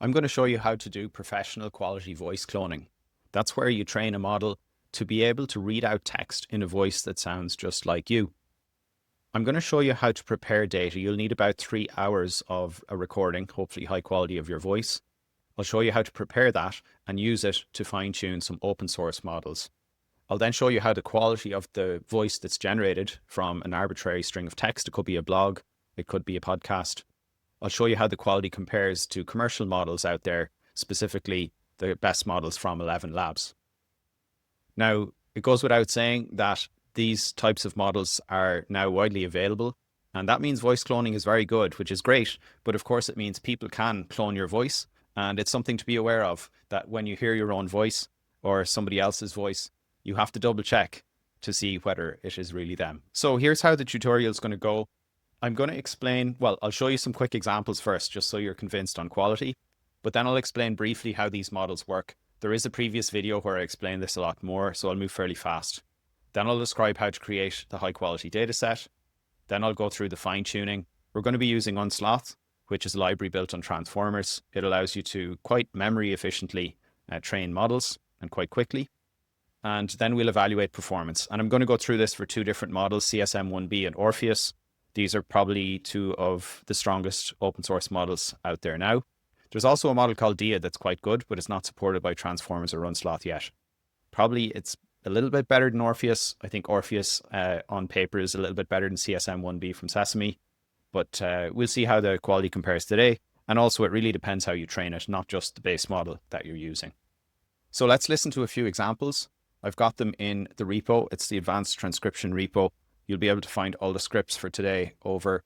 I'm going to show you how to do professional quality voice cloning. That's where you train a model to be able to read out text in a voice that sounds just like you. I'm going to show you how to prepare data. You'll need about 3 hours of a recording, hopefully high quality, of your voice. I'll show you how to prepare that and use it to fine-tune some open source models. I'll then show you how the quality of the voice that's generated from an arbitrary string of text, it could be a blog, it could be a podcast. I'll show you how the quality compares to commercial models out there, specifically the best models from ElevenLabs. Now, it goes without saying that these types of models are now widely available, and that means voice cloning is very good, which is great. But of course, it means people can clone your voice, and it's something to be aware of, that when you hear your own voice or somebody else's voice, you have to double check to see whether it is really them. So here's how the tutorial is going to go. I'm going to explain, well, I'll show you some quick examples first, just so you're convinced on quality, but then I'll explain briefly how these models work. There is a previous video where I explain this a lot more, so I'll move fairly fast. Then I'll describe how to create the high quality data set. Then I'll go through the fine tuning. We're going to be using Unsloth, which is a library built on transformers. It allows you to quite memory efficiently train models and quite quickly. And then we'll evaluate performance. And I'm going to go through this for two different models, CSM-1B and Orpheus. These are probably two of the strongest open source models out there now. There's also a model called Dia that's quite good, but it's not supported by transformers or Unsloth yet. Probably it's a little bit better than Orpheus. I think Orpheus on paper is a little bit better than CSM-1B from Sesame, but we'll see how the quality compares today. And also it really depends how you train it, not just the base model that you're using. So let's listen to a few examples. I've got them in the repo. It's the advanced transcription repo. You'll be able to find all the scripts for today over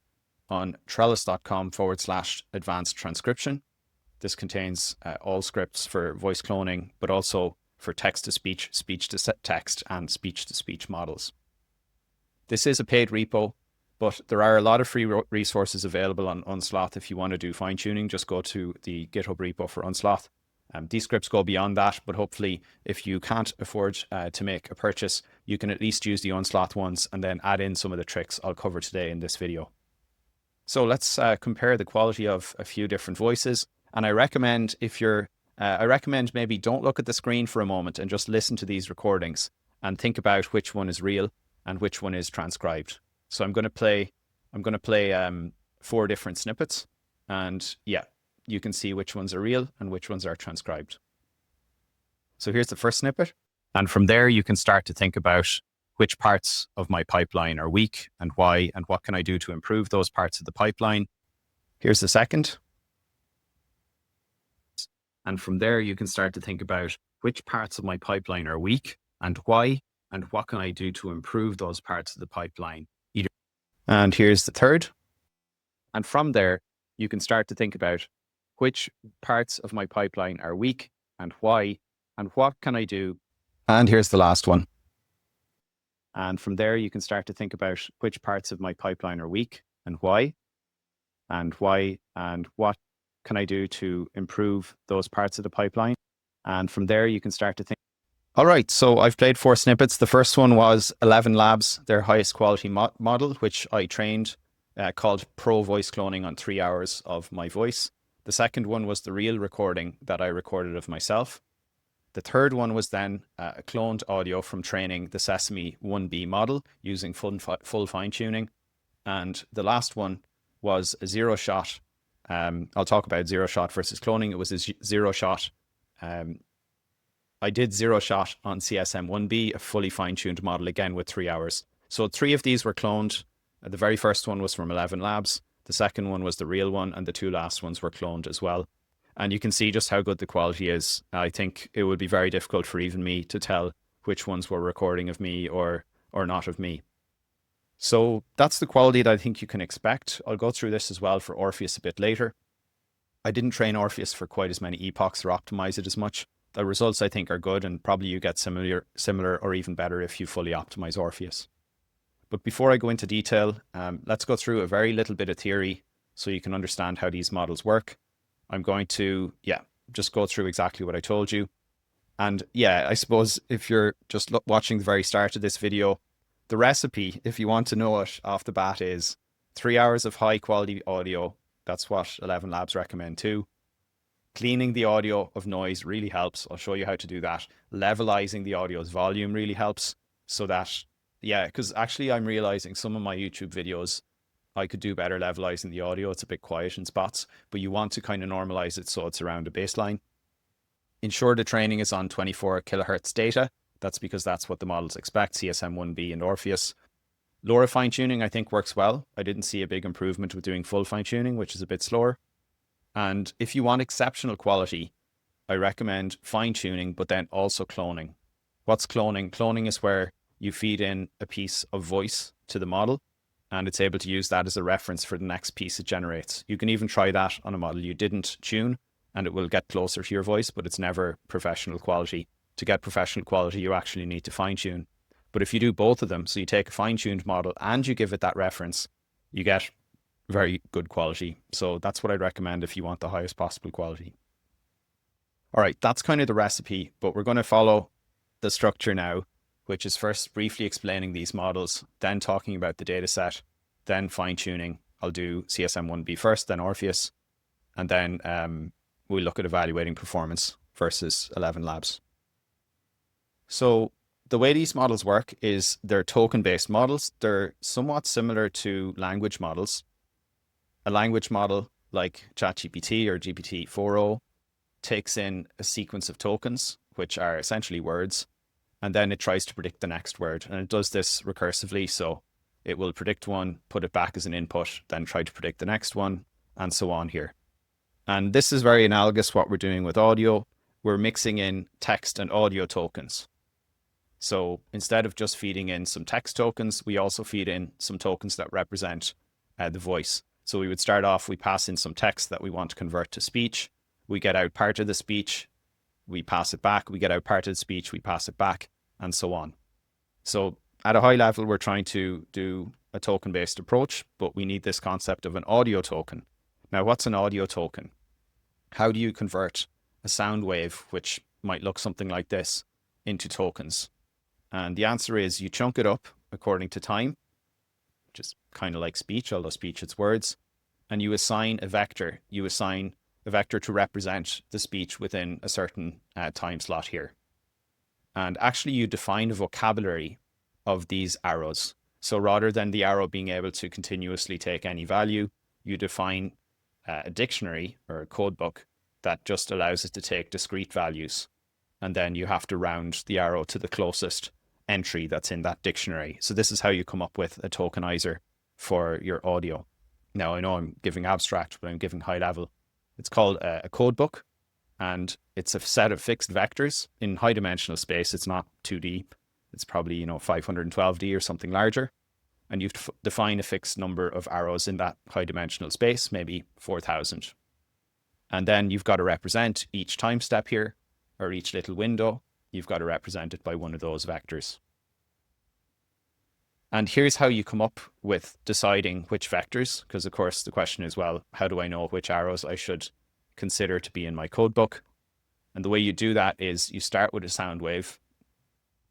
on trellis.com/advanced transcription. This contains all scripts for voice cloning, but also for text-to-speech, speech-to-text, and speech-to-speech models. This is a paid repo, but there are a lot of free resources available on Unsloth. If you want to do fine-tuning, just go to the GitHub repo for Unsloth. These scripts go beyond that, but hopefully if you can't afford to make a purchase, you can at least use the Unsloth ones and then add in some of the tricks I'll cover today in this video. So let's compare the quality of a few different voices. And I recommend maybe don't look at the screen for a moment and just listen to these recordings and think about which one is real and which one is transcribed. So I'm going to play 4 different snippets, and yeah, you can see which ones are real and which ones are transcribed. So here's the first snippet. And from there, you can start to think about which parts of my pipeline are weak and why, and what can I do to improve those parts of the pipeline. Here's the second. And from there, you can start to think about which parts of my pipeline are weak and why, and what can I do to improve those parts of the pipeline. And here's the third. And from there, you can start to think about which parts of my pipeline are weak and why, and what can I do. And here's the last one. And from there, you can start to think about which parts of my pipeline are weak and what can I do to improve those parts of the pipeline. And from there, you can start to think. All right, so I've played 4 snippets. The first one was ElevenLabs, their highest quality model, which I trained, called Pro Voice Cloning on 3 hours of my voice. The second one was the real recording that I recorded of myself. The third one was then cloned audio from training the Sesame 1B model using full fine-tuning. And the last one was a zero shot. I'll talk about zero shot versus cloning. It was a zero shot. I did zero shot on CSM-1B, a fully fine-tuned model, again with 3 hours. So 3 of these were cloned. The very first one was from ElevenLabs. The second one was the real one, and the 2 last ones were cloned as well. And you can see just how good the quality is. I think it would be very difficult for even me to tell which ones were recording of me or not of me. So that's the quality that I think you can expect. I'll go through this as well for Orpheus a bit later. I didn't train Orpheus for quite as many epochs or optimize it as much. The results I think are good, and probably you get similar or even better if you fully optimize Orpheus. But before I go into detail, let's go through a very little bit of theory so you can understand how these models work. I'm going to, just go through exactly what I told you. And I suppose if you're just watching the very start of this video, the recipe, if you want to know it off the bat, is 3 hours of high quality audio. That's what ElevenLabs recommend too. Cleaning the audio of noise really helps. I'll show you how to do that. Levelizing the audio's volume really helps, so that, yeah, because actually I'm realizing some of my YouTube videos, I could do better levelizing the audio. It's a bit quiet in spots, but you want to kind of normalize it so it's around a baseline. Ensure the training is on 24 kilohertz data. That's because that's what the models expect, CSM-1B and Orpheus. LoRA fine-tuning, I think, works well. I didn't see a big improvement with doing full fine-tuning, which is a bit slower. And if you want exceptional quality, I recommend fine-tuning, but then also cloning. What's cloning? Cloning is where you feed in a piece of voice to the model, and it's able to use that as a reference for the next piece it generates. You can even try that on a model you didn't tune, and it will get closer to your voice, but it's never professional quality. To get professional quality, you actually need to fine-tune. But if you do both of them, so you take a fine-tuned model and you give it that reference, you get very good quality. So that's what I'd recommend if you want the highest possible quality. All right, that's kind of the recipe, but we're going to follow the structure now, which is first briefly explaining these models, then talking about the data set, then fine-tuning. I'll do CSM-1B first, then Orpheus, and then we'll look at evaluating performance versus ElevenLabs. So the way these models work is they're token-based models. They're somewhat similar to language models. A language model like ChatGPT or GPT-4o takes in a sequence of tokens, which are essentially words, and then it tries to predict the next word. And it does this recursively. So it will predict one, put it back as an input, then try to predict the next one, and so on here. And this is very analogous to what we're doing with audio. We're mixing in text and audio tokens. So instead of just feeding in some text tokens, we also feed in some tokens that represent the voice. So we would start off, we pass in some text that we want to convert to speech. We get out part of the speech, we pass it back. We get out part of the speech, we pass it back, and so on. So at a high level, we're trying to do a token-based approach, but we need this concept of an audio token. Now, what's an audio token? How do you convert a sound wave, which might look something like this, into tokens? And the answer is you chunk it up according to time, which is kind of like speech, although speech it's words, and you assign a vector. You assign a vector to represent the speech within a certain time slot here. And actually you define a vocabulary of these arrows. So rather than the arrow being able to continuously take any value, you define a dictionary or a code book that just allows it to take discrete values. And then you have to round the arrow to the closest entry that's in that dictionary. So this is how you come up with a tokenizer for your audio. Now, I know I'm giving abstract, but I'm giving high level. It's called a code book, and it's a set of fixed vectors in high dimensional space. It's not 2D. It's probably, 512D or something larger. And you define a fixed number of arrows in that high dimensional space, maybe 4,000. And then you've got to represent each time step here, or each little window. You've got to represent it by one of those vectors. And here's how you come up with deciding which vectors, because of course the question is, well, how do I know which arrows I should consider to be in my code book? And the way you do that is you start with a sound wave,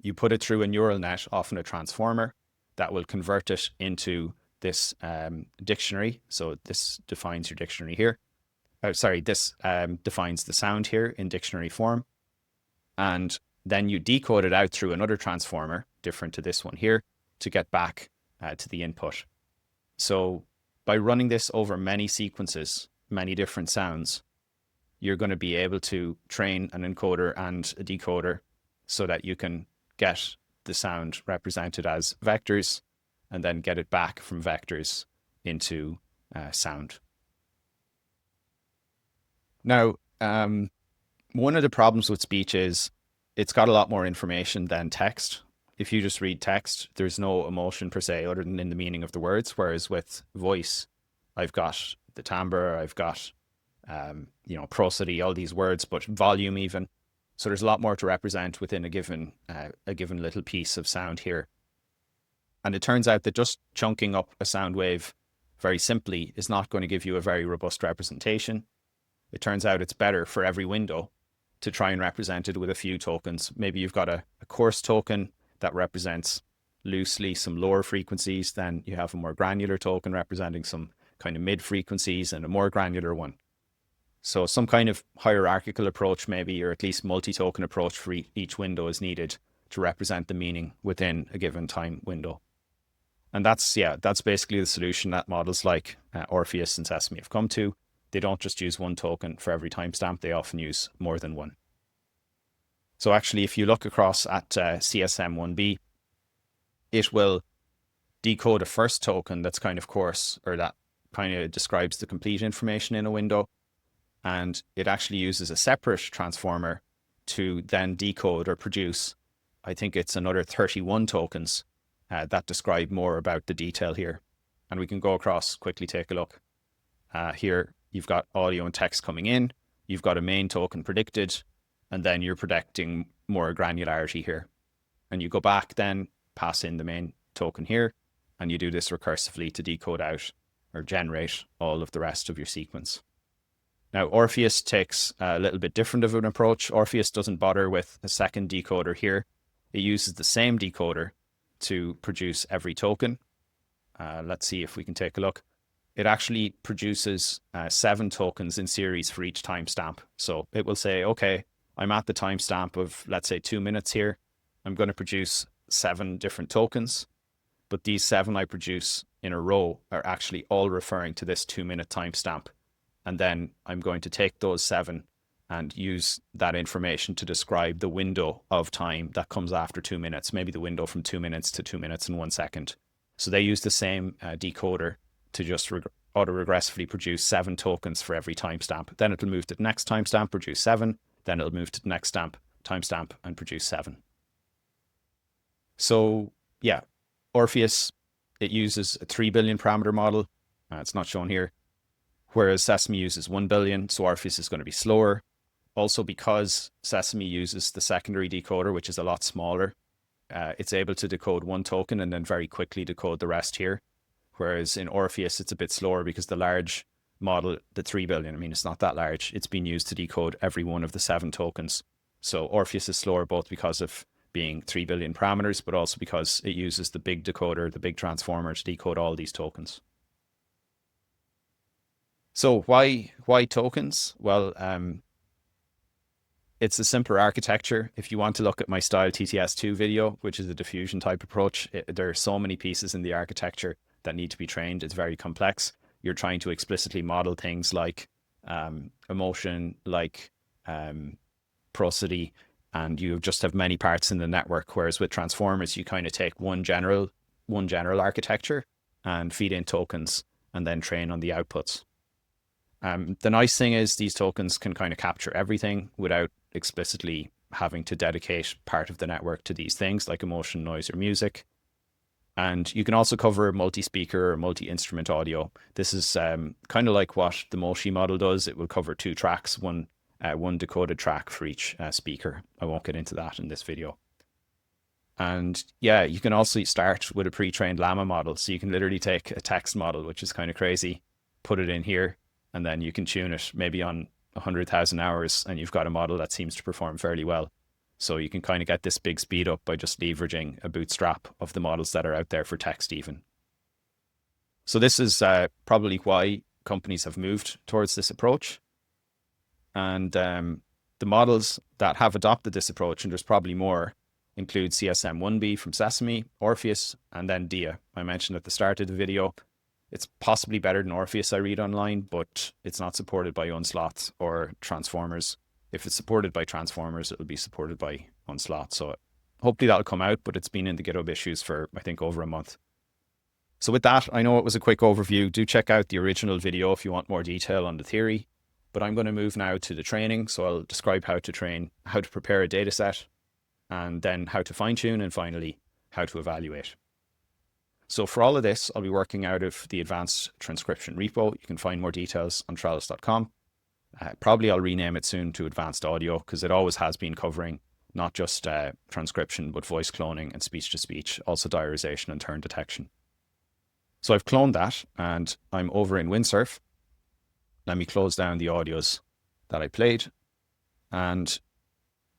you put it through a neural net, often a transformer, that will convert it into this dictionary. So this defines your dictionary here. This defines the sound here in dictionary form. And then you decode it out through another transformer, different to this one here, to get back to the input. So by running this over many sequences, many different sounds, you're going to be able to train an encoder and a decoder so that you can get the sound represented as vectors and then get it back from vectors into sound. Now, one of the problems with speech is it's got a lot more information than text. If you just read text, there's no emotion per se other than in the meaning of the words. Whereas with voice, I've got the timbre, I've got, prosody, all these words, but volume even. So there's a lot more to represent within a given little piece of sound here. And it turns out that just chunking up a sound wave very simply is not going to give you a very robust representation. It turns out it's better for every window to try and represent it with a few tokens. Maybe you've got a coarse token that represents loosely some lower frequencies, then you have a more granular token representing some kind of mid frequencies and a more granular one. So some kind of hierarchical approach maybe, or at least multi-token approach for each window is needed to represent the meaning within a given time window. And that's basically the solution that models like Orpheus and Sesame have come to. They don't just use one token for every timestamp, they often use more than one. So actually, if you look across at CSM-1B, it will decode a first token that's kind of coarse, or that kind of describes the complete information in a window. And it actually uses a separate transformer to then decode or produce, I think it's another 31 tokens that describe more about the detail here. And we can go across, quickly take a look. Here, you've got audio and text coming in, you've got a main token predicted, and then you're predicting more granularity here. And you go back then, pass in the main token here, and you do this recursively to decode out or generate all of the rest of your sequence. Now, Orpheus takes a little bit different of an approach. Orpheus doesn't bother with a second decoder here. It uses the same decoder to produce every token. Let's see if we can take a look. It actually produces 7 tokens in series for each timestamp. So it will say, okay, I'm at the timestamp of, let's say, 2 minutes here. I'm going to produce 7 different tokens, but these 7 I produce in a row are actually all referring to this 2-minute timestamp. And then I'm going to take those 7 and use that information to describe the window of time that comes after 2 minutes, maybe the window from 2 minutes to 2 minutes and 1 second. So they use the same decoder to just auto-regressively produce 7 tokens for every timestamp. Then it'll move to the next timestamp, produce 7. Then it'll move to the next timestamp and produce 7. So yeah, Orpheus, it uses a 3 billion parameter model. It's not shown here. Whereas Sesame uses 1 billion, so Orpheus is going to be slower. Also, because Sesame uses the secondary decoder, which is a lot smaller, it's able to decode 1 token and then very quickly decode the rest here. Whereas in Orpheus, it's a bit slower because the large model, the 3 billion, I mean, it's not that large. It's been used to decode every one of the 7 tokens. So Orpheus is slower both because of being 3 billion parameters, but also because it uses the big decoder, the big transformer to decode all these tokens. So why tokens? Well, it's a simpler architecture. If you want to look at my style TTS2 video, which is a diffusion type approach, there are so many pieces in the architecture that need to be trained. It's very complex. You're trying to explicitly model things like emotion, like prosody, and you just have many parts in the network. Whereas with transformers, you kind of take one general architecture and feed in tokens and then train on the outputs. The nice thing is these tokens can kind of capture everything without explicitly having to dedicate part of the network to these things like emotion, noise, or music. And you can also cover multi-speaker or multi-instrument audio. This is kind of like what the Moshi model does. It will cover 2 tracks, one decoded track for each speaker. I won't get into that in this video. And yeah, you can also start with a pre-trained llama model. So you can literally take a text model, which is kind of crazy, put it in here, and then you can tune it maybe on 100,000 hours, and you've got a model that seems to perform fairly well. So you can kind of get this big speed up by just leveraging a bootstrap of the models that are out there for text even. So this is probably why companies have moved towards this approach. And the models that have adopted this approach, and there's probably more, include CSM-1B from Sesame, Orpheus, and then Dia. I mentioned at the start of the video. It's possibly better than Orpheus, I read online, but it's not supported by Unsloth or transformers. If it's supported by transformers, it'll be supported by Unsloth. So hopefully that'll come out, but it's been in the GitHub issues for, I think, over a month. So with that, I know it was a quick overview. Do check out the original video if you want more detail on the theory, but I'm going to move now to the training. So I'll describe how to train, how to prepare a data set, and then how to fine tune, and finally, how to evaluate. So for all of this, I'll be working out of the advanced transcription repo. You can find more details on trellis.com. Probably I'll rename it soon to advanced audio because it always has been covering not just transcription, but voice cloning and speech-to-speech, also diarization and turn detection. So I've cloned that and I'm over in Windsurf. Let me close down the audios that I played. And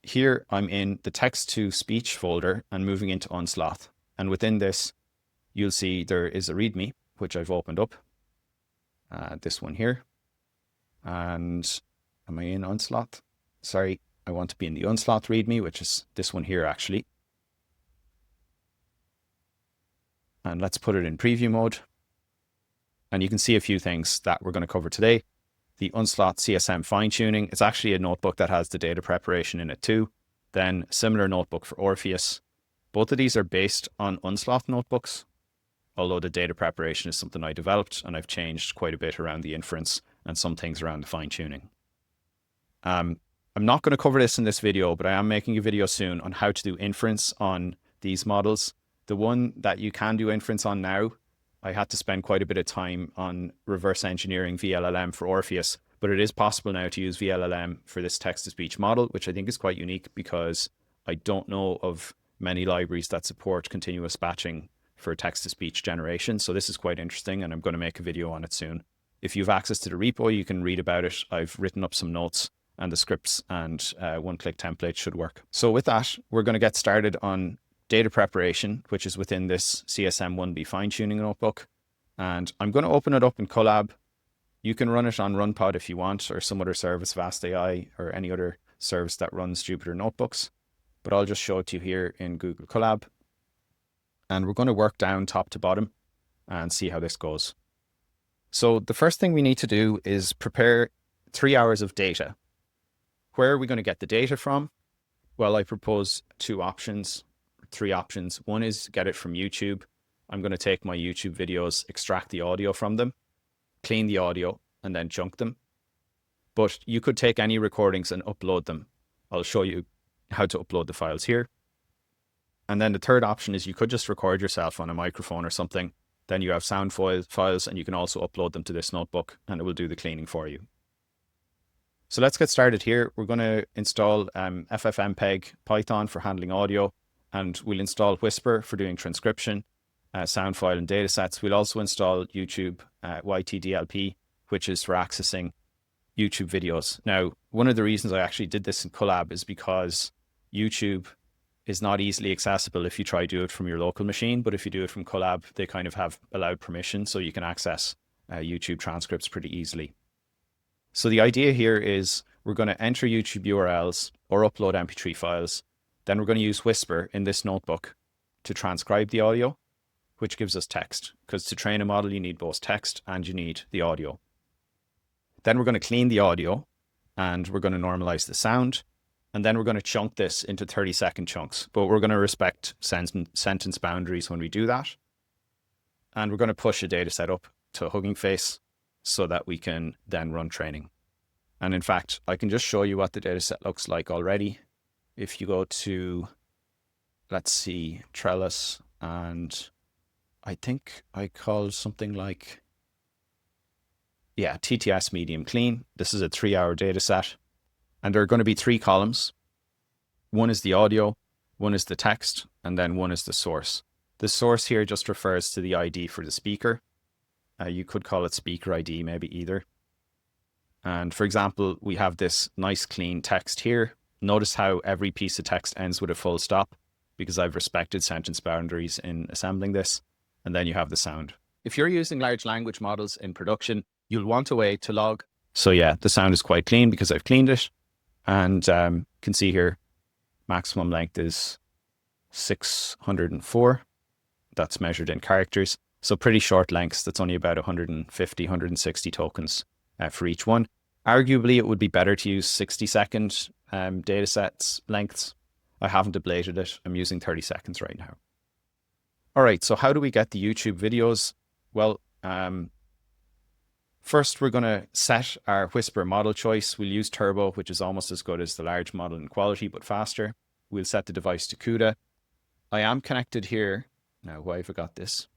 here I'm in the text-to-speech folder and moving into Unsloth. And within this, you'll see there is a README, which I've opened up, this one here. And Am I in Unsloth? Sorry, I want to be in the Unsloth README, which is this one here actually. And let's put it in preview mode. And you can see a few things that we're going to cover today. The Unsloth CSM fine-tuning. It's actually a notebook that has the data preparation in it too. Then a similar notebook for Orpheus. Both of these are based on Unsloth notebooks, although the data preparation is something I developed and I've changed quite a bit around the inference and some things around the fine-tuning. I'm not going to cover this in this video, but I am making a video soon on how to do inference on these models. The one that you can do inference on now, I had to spend quite a bit of time on reverse engineering vLLM for Orpheus, but it is possible now to use vLLM for this text-to-speech model, which I think is quite unique because I don't know of many libraries that support continuous batching for text-to-speech generation. So this is quite interesting, and I'm going to make a video on it soon. If you have access to the repo, you can read about it. I've written up some notes, and the scripts and one-click templates should work. So with that, we're going to get started on data preparation, which is within this CSM-1B fine-tuning notebook. And I'm going to open it up in Colab. You can run it on RunPod if you want, or some other service, VastAI, or any other service that runs Jupyter notebooks. But I'll just show it to you here in Google Colab. And we're going to work down top to bottom and see how this goes. So the first thing we need to do is prepare 3 hours of data. Where are we going to get the data from? Well, I propose three options. One is get it from YouTube. I'm going to take my YouTube videos, extract the audio from them, clean the audio, and then chunk them. But you could take any recordings and upload them. I'll show you how to upload the files here. And then the third option is you could just record yourself on a microphone or something. Then you have sound files, and you can also upload them to this notebook, and it will do the cleaning for you. So let's get started here. We're going to install FFmpeg Python for handling audio, and we'll install Whisper for doing transcription, sound file and datasets. We'll also install YouTube YTDLP, which is for accessing YouTube videos. Now, one of the reasons I actually did this in Colab is because YouTube is not easily accessible if you try to do it from your local machine, but if you do it from Colab, they kind of have allowed permission, so you can access YouTube transcripts pretty easily. So the idea here is we're going to enter YouTube URLs or upload MP3 files. Then we're going to use Whisper in this notebook to transcribe the audio, which gives us text, because to train a model, you need both text and you need the audio. Then we're going to clean the audio and we're going to normalize the sound. And then we're going to chunk this into 30-second chunks, but we're going to respect sentence boundaries when we do that. And we're going to push a data set up to HuggingFace so that we can then run training. And in fact, I can just show you what the data set looks like already. If you go to, let's see, Trelis, and I think I called something like, yeah, TTS medium clean. This is a 3-hour data set. And there are going to be 3 columns. One is the audio, one is the text, and then one is the source. The source here just refers to the ID for the speaker. You could call it speaker ID, maybe either. And for example, we have this nice clean text here. Notice how every piece of text ends with a full stop because I've respected sentence boundaries in assembling this. And then you have the sound. If you're using large language models in production, you'll want a way to log. So yeah, the sound is quite clean because I've cleaned it. And you can see here, maximum length is 604. That's measured in characters. So pretty short lengths. That's only about 150, 160 tokens for each one. Arguably, it would be better to use 60-second data sets lengths. I haven't ablated it. I'm using 30 seconds right now. All right, so how do we get the YouTube videos? Well, first, we're going to set our Whisper model choice. We'll use Turbo, which is almost as good as the large model in quality, but faster. We'll set the device to CUDA. I am connected here. Now, why have I got this?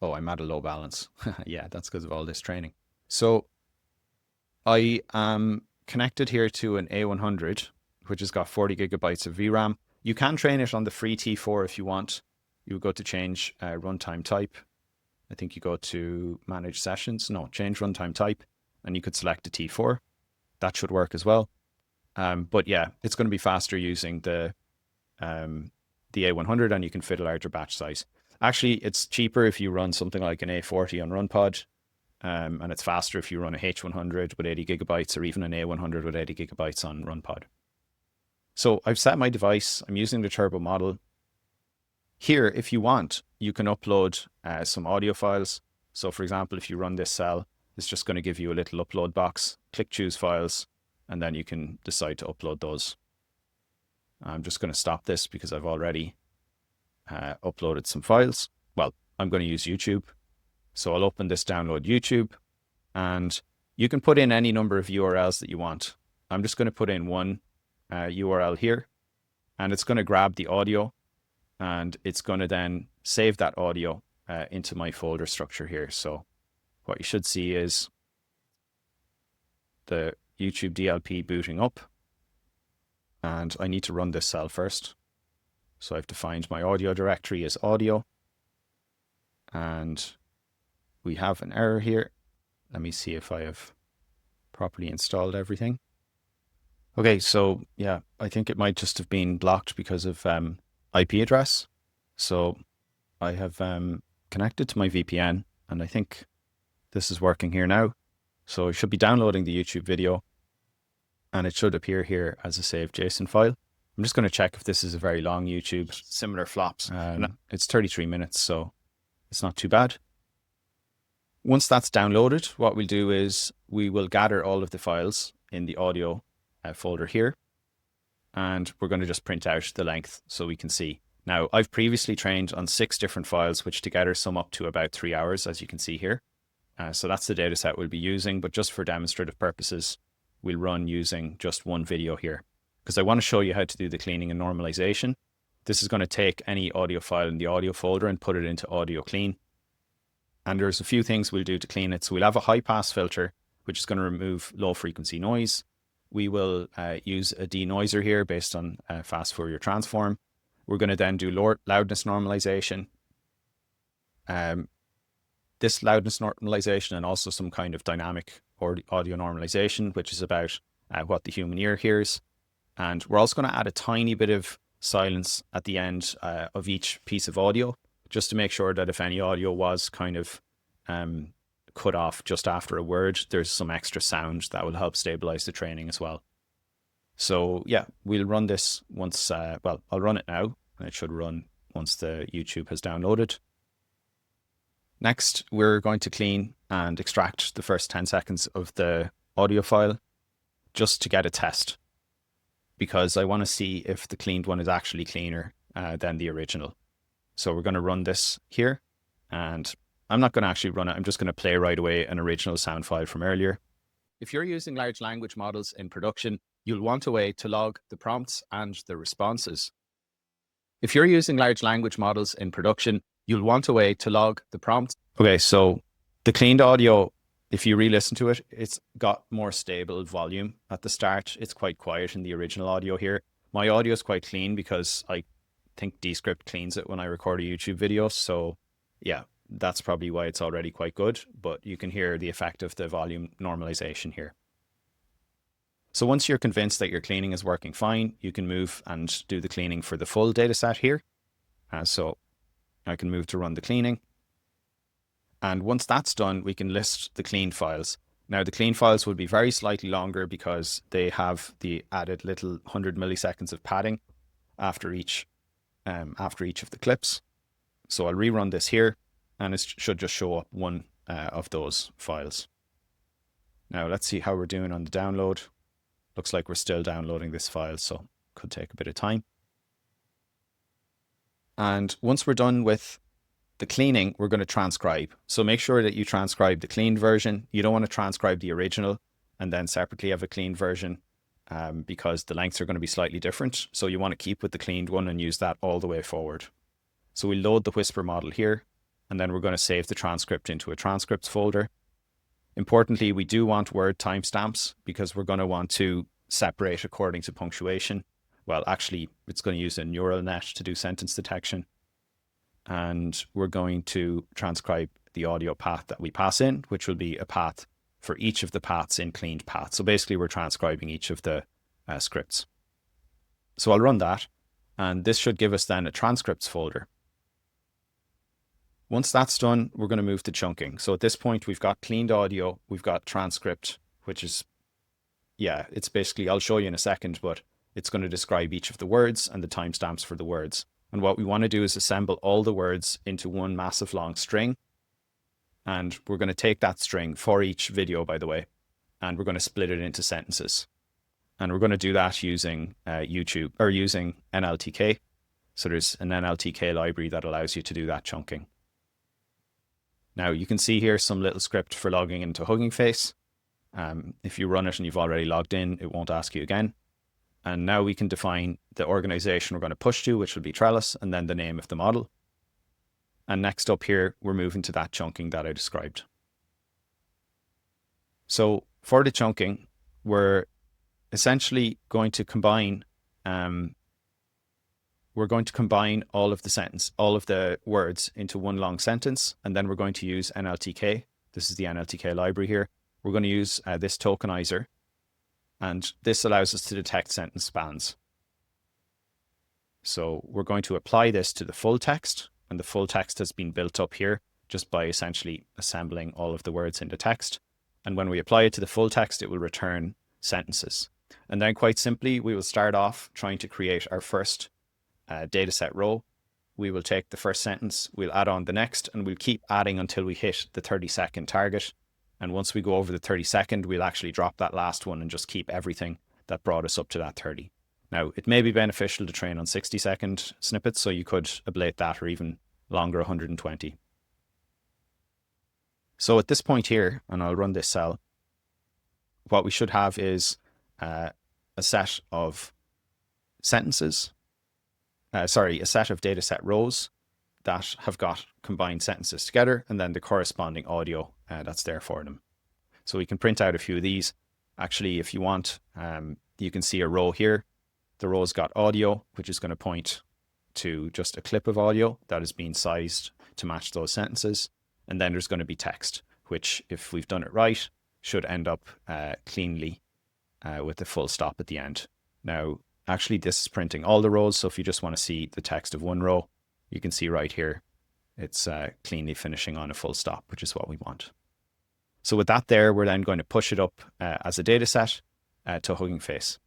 Oh, I'm at a low balance. Yeah, that's because of all this training. So I am connected here to an A100, which has got 40 gigabytes of VRAM. You can train it on the free T4 if you want. You go to change runtime type. I think you go to manage sessions. No, change runtime type, and you could select a T4. That should work as well. But yeah, it's going to be faster using the A100, and you can fit a larger batch size. Actually, it's cheaper if you run something like an A40 on RunPod. and it's faster if you run a H100 with 80 gigabytes or even an A100 with 80 gigabytes on RunPod. So I've set my device. I'm using the turbo model. Here, if you want, you can upload some audio files. So for example, if you run this cell, it's just going to give you a little upload box. Click choose files, and then you can decide to upload those. I'm just going to stop this because I've already uploaded some files. Well, I'm going to use YouTube. So I'll open this download YouTube, and you can put in any number of URLs that you want. I'm just going to put in one URL here, and it's going to grab the audio, and it's going to then save that audio into my folder structure here. So what you should see is the YouTube DLP booting up, and I need to run this cell first. So I've defined my audio directory as audio, and we have an error here. Let me see if I have properly installed everything. Okay, so yeah, I think it might just have been blocked because of IP address. So I have connected to my VPN, and I think this is working here now. So I should be downloading the YouTube video, and it should appear here as a saved JSON file. I'm just going to check if this is a very long YouTube. Similar flops. It's 33 minutes, so it's not too bad. Once that's downloaded, what we'll do is we will gather all of the files in the audio folder here, and we're going to just print out the length so we can see. Now, I've previously trained on 6 different files, which together sum up to about 3 hours, as you can see here. So that's the data set we'll be using, but just for demonstrative purposes, we'll run using just one video here, because I want to show you how to do the cleaning and normalization. This is going to take any audio file in the audio folder and put it into audio clean. And there's a few things we'll do to clean it. So we'll have a high pass filter, which is going to remove low frequency noise. We will use a denoiser here based on fast Fourier transform. We're going to then do loudness normalization. This loudness normalization, and also some kind of dynamic audio normalization, which is about what the human ear hears. And we're also going to add a tiny bit of silence at the end of each piece of audio, just to make sure that if any audio was kind of cut off just after a word, there's some extra sound that will help stabilize the training as well. So yeah, we'll run this once, well, I'll run it now, and it should run once the YouTube has downloaded. Next, we're going to clean and extract the first 10 seconds of the audio file just to get a test, because I want to see if the cleaned one is actually cleaner than the original. So we're going to run this here, and I'm not going to actually run it. I'm just going to play right away an original sound file from earlier. If you're using large language models in production, you'll want a way to log the prompts and the responses. If you're using large language models in production, you'll want a way to log the prompts. Okay, so the cleaned audio, if you re-listen to it, it's got more stable volume at the start. It's quite quiet in the original audio here. My audio is quite clean because I think Descript cleans it when I record a YouTube video. So yeah, that's probably why it's already quite good, but you can hear the effect of the volume normalization here. So once you're convinced that your cleaning is working fine, you can move and do the cleaning for the full data set here. So I can move to run the cleaning. And once that's done, we can list the cleaned files. Now the clean files will be very slightly longer because they have the added little 100 milliseconds of padding after each of the clips. So I'll rerun this here, and it should just show up one of those files. Now let's see how we're doing on the download. Looks like we're still downloading this file, so could take a bit of time. And once we're done with the cleaning, we're going to transcribe. So make sure that you transcribe the cleaned version. You don't want to transcribe the original and then separately have a cleaned version because the lengths are going to be slightly different. So you want to keep with the cleaned one and use that all the way forward. So we load the Whisper model here, and then we're going to save the transcript into a transcripts folder. Importantly, we do want word timestamps because we're going to want to separate according to punctuation. Well, actually, it's going to use a neural net to do sentence detection. And we're going to transcribe the audio path that we pass in, which will be a path for each of the paths in cleaned path. So basically, we're transcribing each of the scripts. So I'll run that, and this should give us then a transcripts folder. Once that's done, we're going to move to chunking. So at this point, we've got cleaned audio, we've got transcript, which is, yeah, it's basically, I'll show you in a second, but it's going to describe each of the words and the timestamps for the words. And what we want to do is assemble all the words into one massive long string. And we're going to take that string for each video, by the way, and we're going to split it into sentences. And we're going to do that using YouTube or using NLTK. So there's an NLTK library that allows you to do that chunking. Now you can see here some little script for logging into HuggingFace. If you run it and you've already logged in, it won't ask you again. And now we can define the organization we're going to push to, which will be Trelis, and then the name of the model. And next up here, we're moving to that chunking that I described. So for the chunking, we're essentially going to combine all of the words into one long sentence, and then we're going to use NLTK. This is the NLTK library here. We're going to use this tokenizer, and this allows us to detect sentence spans. So we're going to apply this to the full text, and the full text has been built up here just by essentially assembling all of the words into text. And when we apply it to the full text, it will return sentences. And then quite simply, we will start off trying to create our first dataset row. We will take the first sentence, we'll add on the next, and we'll keep adding until we hit the 30-second target. And once we go over the 30-second, we'll actually drop that last one and just keep everything that brought us up to that 30. Now, it may be beneficial to train on 60-second snippets, so you could ablate that, or even longer, 120. So at this point here, and I'll run this cell, what we should have is a set of sentences, a set of dataset rows that have got combined sentences together, and then the corresponding audio that's there for them. So we can print out a few of these. Actually, if you want, you can see a row here. The row's got audio, which is going to point to just a clip of audio that is being sized to match those sentences. And then there's going to be text, which, if we've done it right, should end up cleanly with the full stop at the end. Now, actually, this is printing all the rows. So if you just want to see the text of one row, you can see right here, it's cleanly finishing on a full stop, which is what we want. So with that there, we're then going to push it up as a data set to HuggingFace.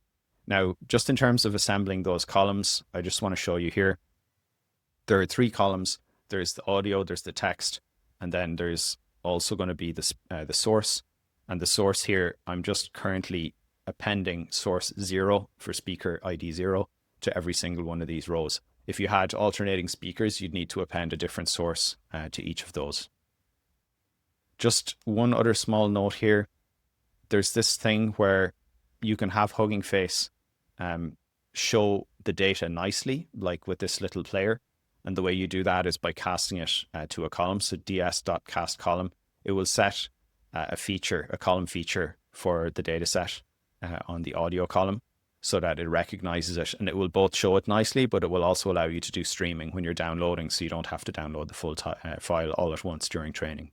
Now, just in terms of assembling those columns, I just want to show you here. There are 3 columns. There's the audio, there's the text, and then there's also going to be the source. And the source here, I'm just currently appending source 0 for speaker ID 0 to every single one of these rows. If you had alternating speakers, you'd need to append a different source to each of those. Just one other small note here. There's this thing where you can have HuggingFace show the data nicely, like with this little player. And the way you do that is by casting it to a column. So ds.castColumn, it will set a column feature for the data set on the audio column so that it recognizes it, and it will both show it nicely, but it will also allow you to do streaming when you're downloading, so you don't have to download the full file all at once during training.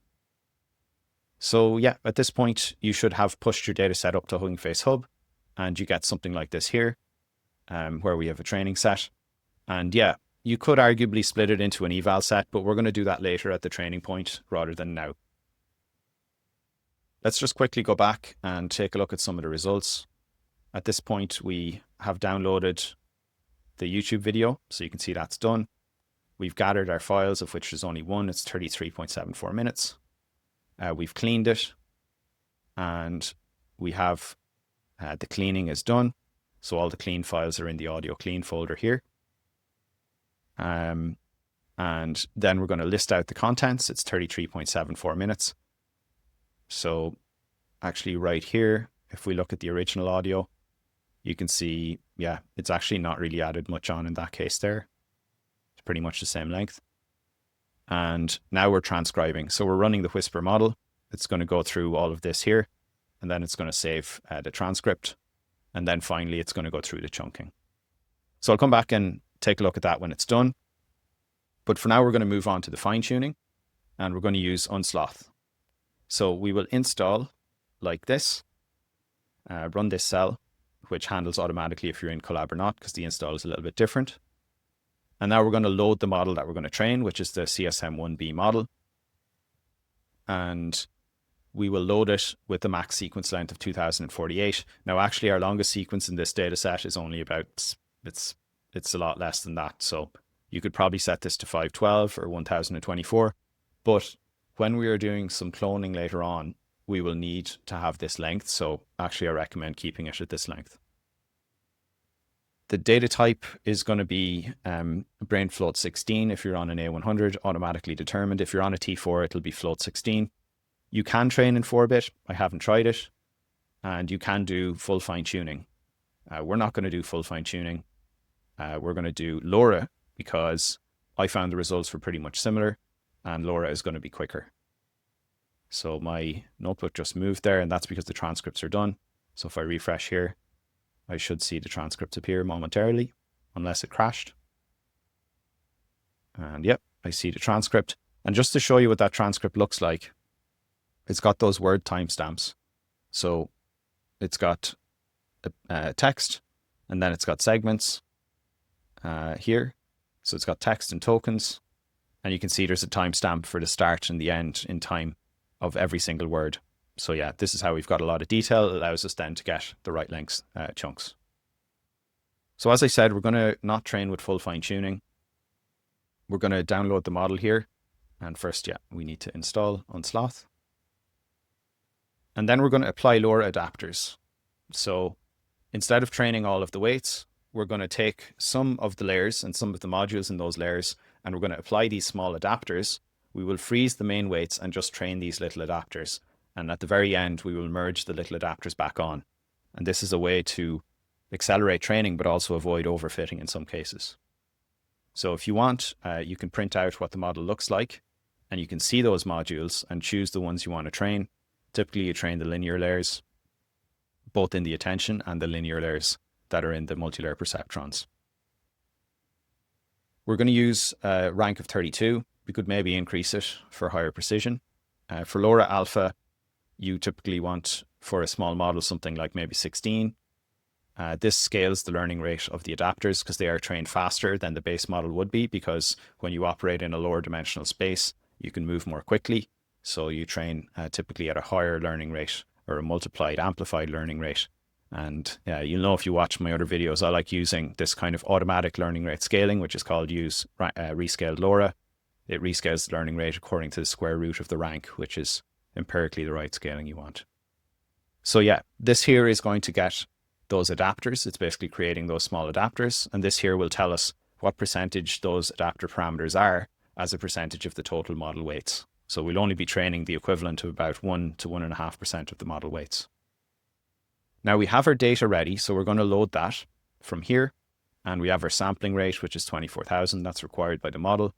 So yeah, at this point, you should have pushed your data set up to HuggingFace Hub, and you get something like this here, where we have a training set. And yeah, you could arguably split it into an eval set, but we're going to do that later at the training point rather than now. Let's just quickly go back and take a look at some of the results. At this point, we have downloaded the YouTube video, so you can see that's done. We've gathered our files, of which there's only one. It's 33.74 minutes. We've cleaned it, and we have the cleaning is done. So all the clean files are in the audio clean folder here. And then we're going to list out the contents. It's 33.74 minutes. So actually right here, if we look at the original audio, you can see, yeah, it's actually not really added much on in that case there. It's pretty much the same length. And now we're transcribing. So we're running the Whisper model. It's going to go through all of this here, and then it's going to save the transcript. And then finally, it's going to go through the chunking. So I'll come back and take a look at that when it's done. But for now, we're going to move on to the fine tuning, and we're going to use Unsloth. So we will install like this, run this cell, which handles automatically if you're in Collab or not, because the install is a little bit different. And now we're going to load the model that we're going to train, which is the CSM-1B model. And we will load it with the max sequence length of 2048. Now, actually, our longest sequence in this data set is only about, it's a lot less than that. So you could probably set this to 512 or 1024. But when we are doing some cloning later on, we will need to have this length. So actually, I recommend keeping it at this length. The data type is going to be brain float 16 if you're on an A100, automatically determined. If you're on a T4, it'll be float 16. You can train in 4-bit. I haven't tried it. And you can do full fine-tuning. We're not going to do full fine-tuning. We're going to do LoRA because I found the results were pretty much similar, and LoRA is going to be quicker. So my notebook just moved there, and that's because the transcripts are done. So if I refresh here, I should see the transcripts appear momentarily, unless it crashed. And yep, I see the transcript. And just to show you what that transcript looks like, it's got those word timestamps. So it's got text, and then it's got segments here. So it's got text and tokens. And you can see there's a timestamp for the start and the end in time of every single word. So yeah, this is how we've got a lot of detail. It allows us then to get the right length chunks. So as I said, we're going to not train with full fine tuning. We're going to download the model here. And first, yeah, we need to install Unsloth. And then we're going to apply LoRA adapters. So instead of training all of the weights, we're going to take some of the layers and some of the modules in those layers, and we're going to apply these small adapters. We will freeze the main weights and just train these little adapters. And at the very end, we will merge the little adapters back on. And this is a way to accelerate training, but also avoid overfitting in some cases. So if you want, you can print out what the model looks like, and you can see those modules and choose the ones you want to train. Typically, you train the linear layers, both in the attention and the linear layers that are in the multilayer perceptrons. We're going to use a rank of 32. We could maybe increase it for higher precision. For LoRA alpha, you typically want, for a small model, something like maybe 16. This scales the learning rate of the adapters because they are trained faster than the base model would be, because when you operate in a lower dimensional space, you can move more quickly. So you train typically at a higher learning rate, or a multiplied, amplified learning rate. And you'll know if you watch my other videos, I like using this kind of automatic learning rate scaling, which is called use rescaled LoRA. It rescales the learning rate according to the square root of the rank, which is empirically the right scaling you want. So yeah, this here is going to get those adapters. It's basically creating those small adapters. And this here will tell us what percentage those adapter parameters are as a percentage of the total model weights. So we'll only be training the equivalent of about 1 to 1.5% of the model weights. Now we have our data ready, so we're going to load that from here. And we have our sampling rate, which is 24,000. That's required by the model.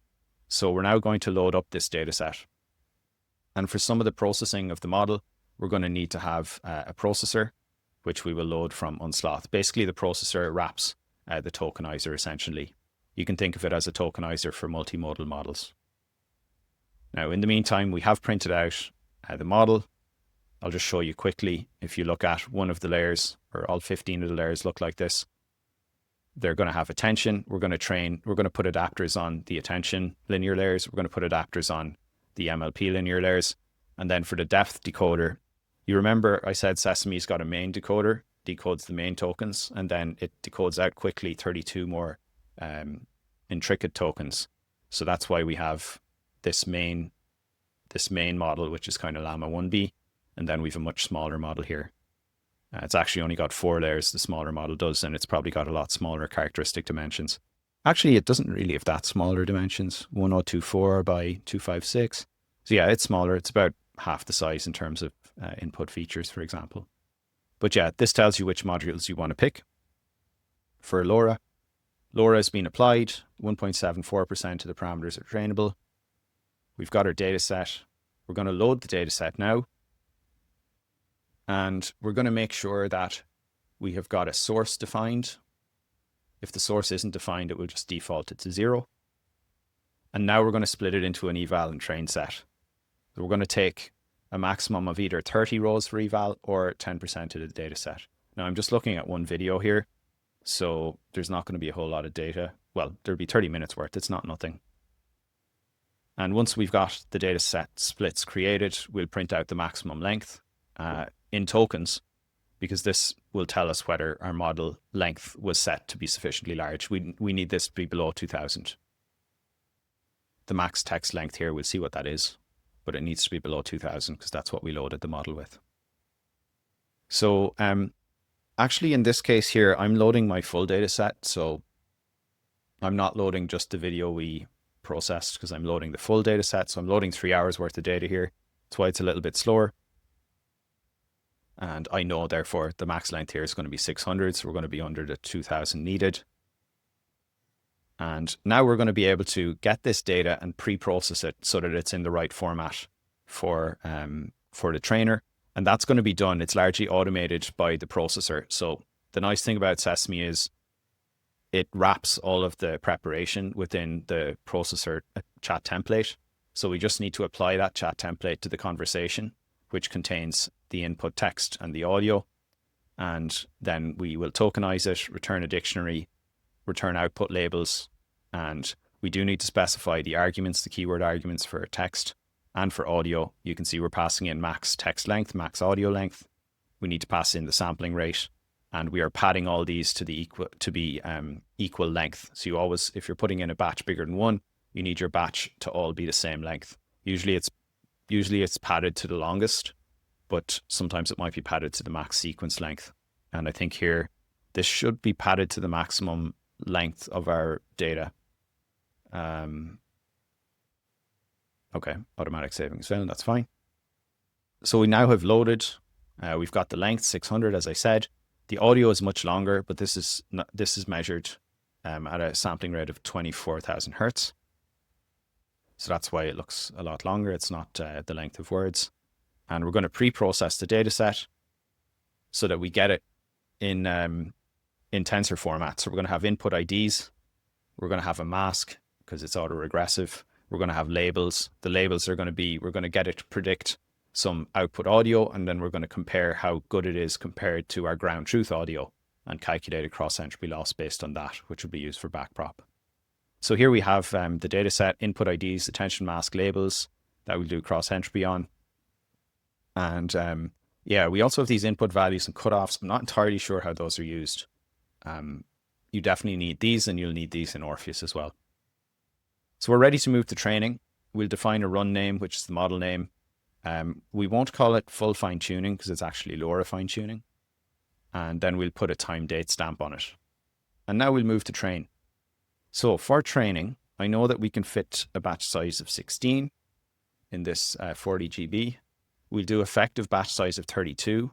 So we're now going to load up this data set. And for some of the processing of the model, we're going to need to have a processor, which we will load from Unsloth. Basically, the processor wraps the tokenizer, essentially. You can think of it as a tokenizer for multimodal models. Now, in the meantime, we have printed out the model. I'll just show you quickly. If you look at one of the layers, or all 15 of the layers look like this, they're going to have attention. We're going to put adapters on the attention linear layers. We're going to put adapters on the MLP linear layers. And then for the depth decoder, you remember I said Sesame's got a main decoder, decodes the main tokens, and then it decodes out quickly 32 more intricate tokens. So that's why we have this main model, which is kind of Llama 1B, and then we have a much smaller model here. It's actually only got 4 layers, the smaller model does, and it's probably got a lot smaller characteristic dimensions. Actually, it doesn't really have that smaller dimensions, 1024 by 256. So yeah, it's smaller. It's about half the size in terms of input features, for example. But yeah, this tells you which modules you want to pick. For LoRA, LoRA has been applied, 1.74% of the parameters are trainable. We've got our data set. We're going to load the data set now. And we're going to make sure that we have got a source defined. If the source isn't defined, it will just default it to 0. And now we're going to split it into an eval and train set. So we're going to take a maximum of either 30 rows for eval or 10% of the data set. Now I'm just looking at one video here. So there's not going to be a whole lot of data. Well, there'll be 30 minutes worth. It's not nothing. And once we've got the data set splits created, we'll print out the maximum length in tokens, because this will tell us whether our model length was set to be sufficiently large. We need this to be below 2000. The max text length here, we'll see what that is, but it needs to be below 2000 because that's what we loaded the model with. So actually in this case here, I'm loading my full data set. So I'm not loading just the video we processed, because I'm loading the full data set. So I'm loading 3 hours worth of data here. That's why it's a little bit slower. And I know, therefore, the max length here is going to be 600. So we're going to be under the 2000 needed. And now we're going to be able to get this data and pre-process it so that it's in the right format for the trainer. And that's going to be done. It's largely automated by the processor. So the nice thing about Sesame is it wraps all of the preparation within the processor chat template. So we just need to apply that chat template to the conversation, which contains the input text and the audio. And then we will tokenize it, return a dictionary, return output labels. And we do need to specify the arguments, the keyword arguments for text and for audio. You can see we're passing in max text length, max audio length. We need to pass in the sampling rate, and we are padding all these to be equal length. So you always, if you're putting in a batch bigger than 1, you need your batch to all be the same length. Usually it's padded to the longest, but sometimes it might be padded to the max sequence length. And I think here, this should be padded to the maximum length of our data. Okay, automatic saving is found, that's fine. So we now have loaded, we've got the length 600, as I said. The audio is much longer, but this is measured at a sampling rate of 24,000 hertz. So that's why it looks a lot longer. It's not the length of words. And we're going to pre-process the data set so that we get it in tensor format. So we're going to have input IDs. We're going to have a mask because it's autoregressive. We're going to have labels. The labels are going to be, we're going to get it to predict some output audio, and then we're going to compare how good it is compared to our ground truth audio and calculate a cross entropy loss based on that, which will be used for backprop. So here we have the data set, input IDs, attention mask, labels that we'll do cross entropy on. And yeah, we also have these input values and cutoffs. I'm not entirely sure how those are used. You definitely need these, and you'll need these in Orpheus as well. So we're ready to move to training. We'll define a run name, which is the model name. We won't call it full fine tuning because it's actually LoRA fine tuning. And then we'll put a time date stamp on it. And now we'll move to train. So for training, I know that we can fit a batch size of 16 in this 40 GB. We'll do effective batch size of 32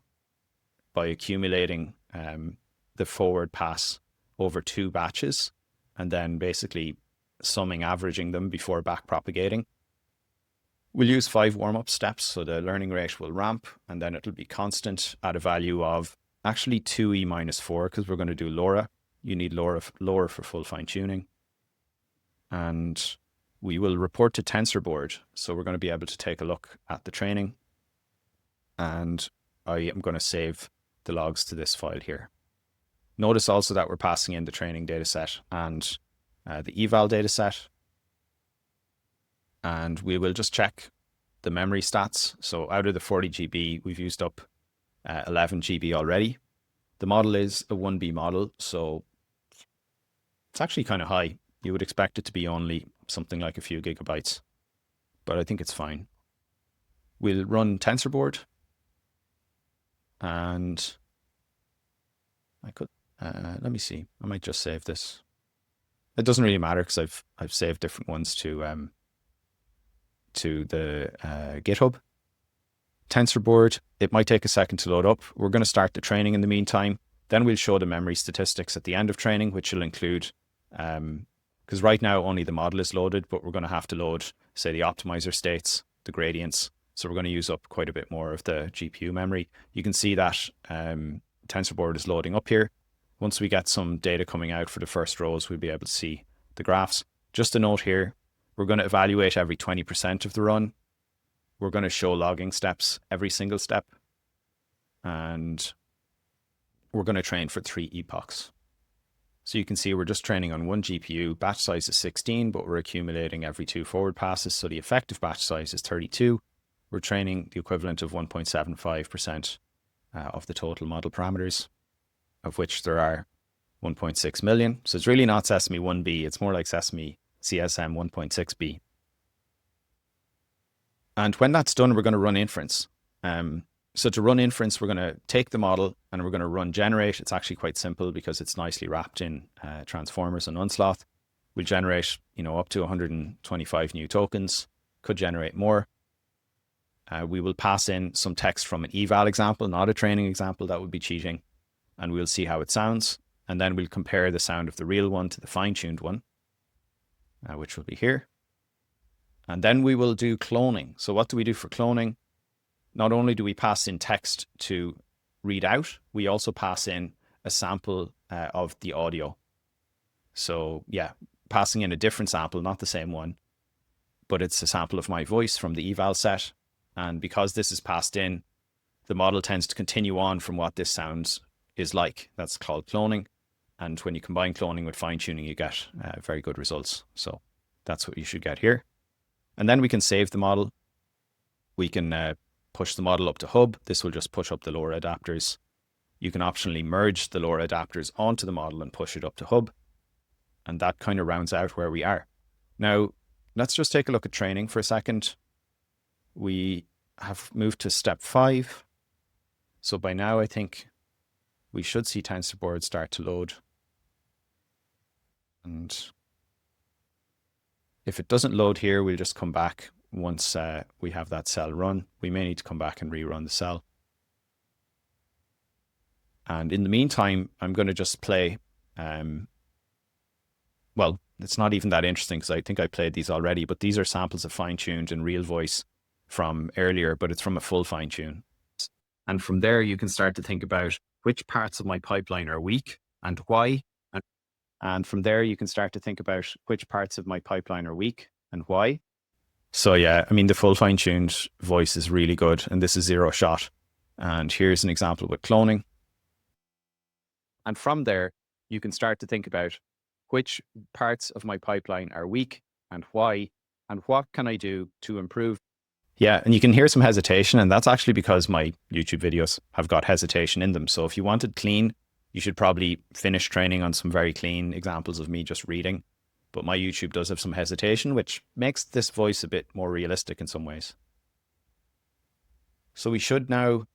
by accumulating the forward pass over 2 batches and then basically summing, averaging them before back propagating. We'll use 5 warm-up steps, so the learning rate will ramp, and then it'll be constant at a value of actually 2e minus 4, because we're going to do LoRA. You need LoRA for full fine-tuning. And we will report to tensorboard, so we're going to be able to take a look at the training. And I am going to save the logs to this file here. Notice also that we're passing in the training dataset and the eval dataset. And we will just check the memory stats. So out of the 40 GB, we've used up 11 GB already. The model is a 1B model, so it's actually kind of high. You would expect it to be only something like a few gigabytes, but I think it's fine. We'll run tensorboard, and I could, let me see, I might just save this. It doesn't really matter because I've saved different ones to the GitHub. Tensorboard, it might take a second to load up. We're going to start the training in the meantime. Then we'll show the memory statistics at the end of training, which will include, because right now only the model is loaded, but we're going to have to load, say, the optimizer states, the gradients. So we're going to use up quite a bit more of the GPU memory. You can see that tensorboard is loading up here. Once we get some data coming out for the first rows, we'll be able to see the graphs. Just a note here, we're going to evaluate every 20% of the run. We're going to show logging steps every single step. And we're going to train for 3 epochs. So you can see we're just training on one GPU. Batch size is 16, but we're accumulating every 2 forward passes. So the effective batch size is 32. We're training the equivalent of 1.75% of the total model parameters, of which there are 1.6 million. So it's really not Sesame 1B. It's more like Sesame CSM-1.6B. And when that's done, we're going to run inference. So to run inference, we're going to take the model and we're going to run generate. It's actually quite simple because it's nicely wrapped in transformers and Unsloth. We'll generate, up to 125 new tokens, could generate more. We will pass in some text from an eval example, not a training example. That would be cheating. And we'll see how it sounds. And then we'll compare the sound of the real one to the fine-tuned one, which will be here. And then we will do cloning. So what do we do for cloning? Not only do we pass in text to read out, we also pass in a sample of the audio. So yeah, passing in a different sample, not the same one, but it's a sample of my voice from the eval set. And because this is passed in, the model tends to continue on from what this sounds is like. That's called cloning. And when you combine cloning with fine-tuning, you get very good results. So that's what you should get here. And then we can save the model. We can push the model up to Hub. This will just push up the LoRA adapters. You can optionally merge the LoRA adapters onto the model and push it up to Hub. And that kind of rounds out where we are. Now, let's just take a look at training for a second. We have moved to step 5. So by now, I think we should see tensorboard start to load. And if it doesn't load here, we'll just come back once we have that cell run. We may need to come back and rerun the cell. And in the meantime, I'm going to just play, well, it's not even that interesting because I think I played these already, but these are samples of fine-tuned and real voice from earlier, but it's from a full fine-tune. And from there, you can start to think about which parts of my pipeline are weak and why. And from there, you can start to think about which parts of my pipeline are weak and why. So yeah, I mean, the full fine-tuned voice is really good, and this is 0 shot. And here's an example with cloning. And from there, you can start to think about which parts of my pipeline are weak and why, and what can I do to improve. Yeah, and you can hear some hesitation, and that's actually because my YouTube videos have got hesitation in them. So if you wanted clean, you should probably finish training on some very clean examples of me just reading. But my YouTube does have some hesitation, which makes this voice a bit more realistic in some ways. So we should now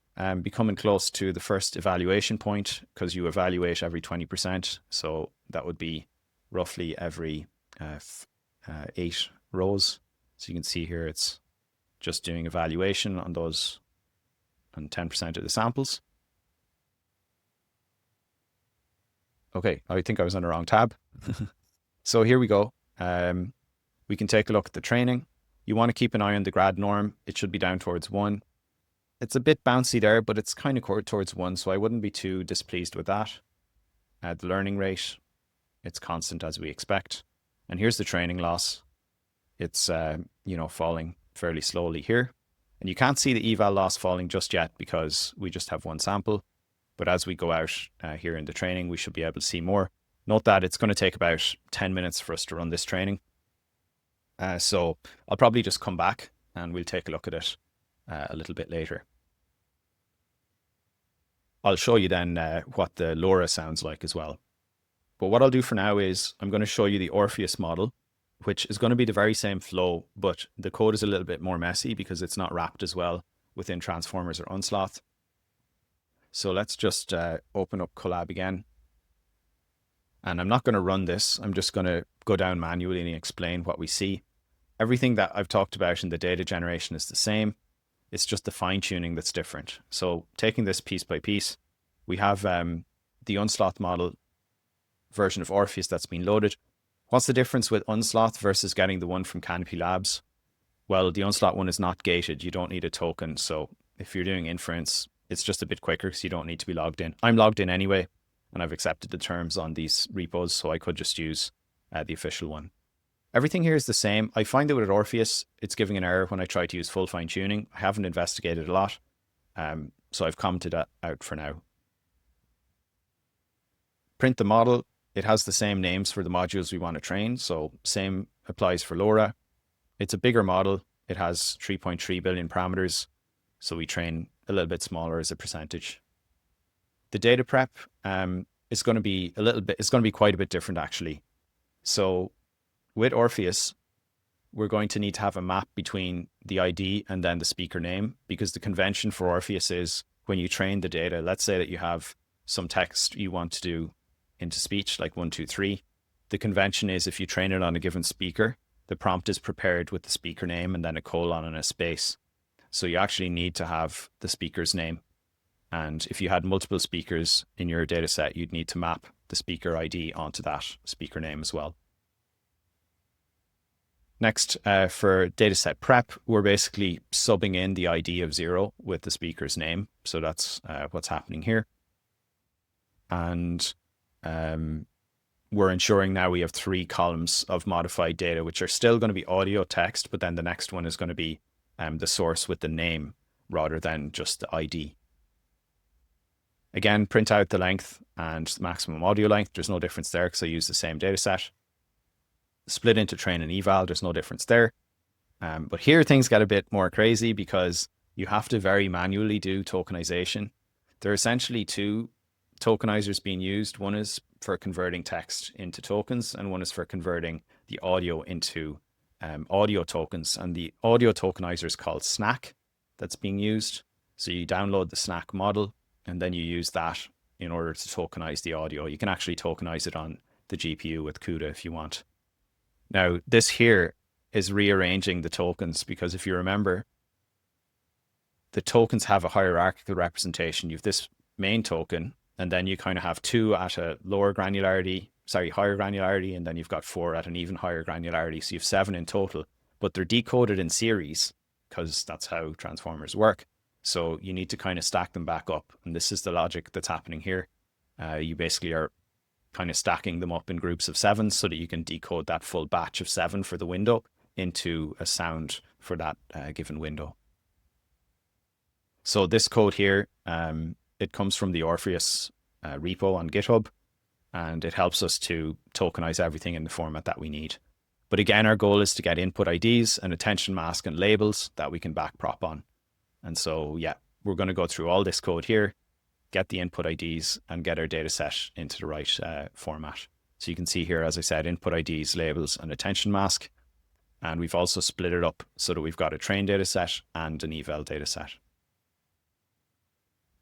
be coming close to the first evaluation point, because you evaluate every 20%. So that would be roughly every 8 rows. So you can see here it's just doing evaluation on those on 10% of the samples. Okay, I think I was on the wrong tab. So here we go. We can take a look at the training. You want to keep an eye on the grad norm. It should be down towards 1. It's a bit bouncy there, but it's kind of towards 1, so I wouldn't be too displeased with that. The learning rate, it's constant as we expect. And here's the training loss. It's falling fairly slowly here. And you can't see the eval loss falling just yet because we just have 1 sample. But as we go out here in the training, we should be able to see more. Note that it's going to take about 10 minutes for us to run this training. So I'll probably just come back and we'll take a look at it a little bit later. I'll show you then what the LoRA sounds like as well. But what I'll do for now is I'm going to show you the Orpheus model, which is going to be the very same flow, but the code is a little bit more messy because it's not wrapped as well within transformers or Unsloth. So let's just open up Colab again. And I'm not going to run this. I'm just going to go down manually and explain what we see. Everything that I've talked about in the data generation is the same. It's just the fine tuning that's different. So taking this piece by piece, we have the Unsloth model version of Orpheus that's been loaded. What's the difference with Unsloth versus getting the one from Canopy Labs? Well, the Unsloth one is not gated. You don't need a token. So if you're doing inference, it's just a bit quicker because you don't need to be logged in. I'm logged in anyway, and I've accepted the terms on these repos, so I could just use the official one. Everything here is the same. I find that with Orpheus, it's giving an error when I try to use full fine tuning. I haven't investigated a lot, so I've commented that out for now. Print the model. It has the same names for the modules we want to train. So same applies for LoRA. It's a bigger model. It has 3.3 billion parameters. So we train a little bit smaller as a percentage. The data prep is going to be it's going to be quite a bit different actually. So with Orpheus, we're going to need to have a map between the ID and then the speaker name, because the convention for Orpheus is when you train the data, let's say that you have some text you want to do into speech, like 1, 2, 3. The convention is if you train it on a given speaker, the prompt is prepared with the speaker name and then a colon and a space. So you actually need to have the speaker's name. And if you had multiple speakers in your data set, you'd need to map the speaker ID onto that speaker name as well. Next, for dataset prep, we're basically subbing in the ID of 0 with the speaker's name. So that's what's happening here. And we're ensuring now we have 3 columns of modified data, which are still going to be audio text, but then the next one is going to be the source with the name rather than just the ID. Again, print out the length and the maximum audio length. There's no difference there because I use the same data set. Split into train and eval, there's no difference there. But here things get a bit more crazy because you have to very manually do tokenization. There are essentially 2 tokenizers being used. One is for converting text into tokens, and one is for converting the audio into audio tokens. And the audio tokenizer is called Snack that's being used. So you download the Snack model, and then you use that in order to tokenize the audio. You can actually tokenize it on the GPU with CUDA if you want. Now, this here is rearranging the tokens, because if you remember, the tokens have a hierarchical representation. You have this main token, and then you kind of have 2 at a higher granularity, and then you've got 4 at an even higher granularity. So you have 7 in total, but they're decoded in series because that's how transformers work. So you need to kind of stack them back up. And this is the logic that's happening here. You basically are kind of stacking them up in groups of 7 so that you can decode that full batch of 7 for the window into a sound for that given window. So this code here, it comes from the Orpheus repo on GitHub, and it helps us to tokenize everything in the format that we need. But again, our goal is to get input IDs, an attention mask, and labels that we can backprop on. And so, yeah, we're going to go through all this code here, get the input IDs, and get our data set into the right format. So you can see here, as I said, input IDs, labels, and attention mask. And we've also split it up so that we've got a train data set and an eval data set.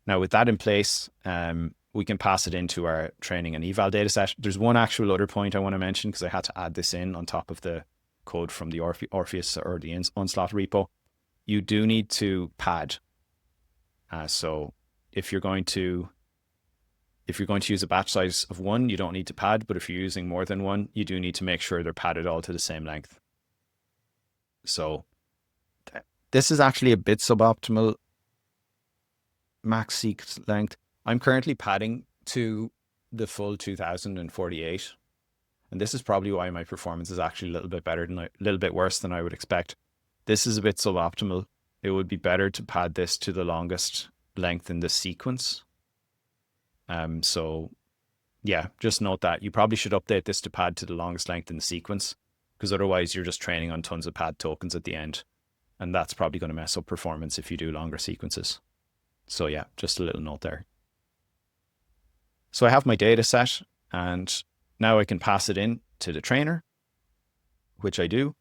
Now, with that in place, we can pass it into our training and eval data set. There's one actual other point I want to mention, because I had to add this in on top of the code from the Orpheus or the Unsloth repo. You do need to pad. So if you're going to use a batch size of 1, you don't need to pad, but if you're using more than 1, you do need to make sure they're padded all to the same length. So this is actually a bit suboptimal max seq length. I'm currently padding to the full 2048. And this is probably why my performance is actually a little bit worse than I would expect. This is a bit suboptimal. It would be better to pad this to the longest length in the sequence. So yeah, just note that you probably should update this to pad to the longest length in the sequence, because otherwise you're just training on tons of pad tokens at the end. And that's probably going to mess up performance if you do longer sequences. So yeah, just a little note there. So I have my data set, and now I can pass it in to the trainer, which I do.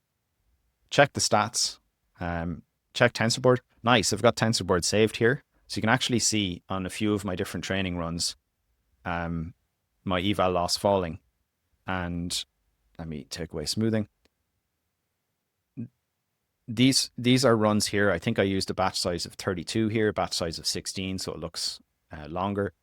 Check the stats, check tensorboard. Nice, I've got tensorboard saved here. So you can actually see on a few of my different training runs, my eval loss falling. And let me take away smoothing. These are runs here. I think I used a batch size of 32 here, batch size of 16, so it looks longer.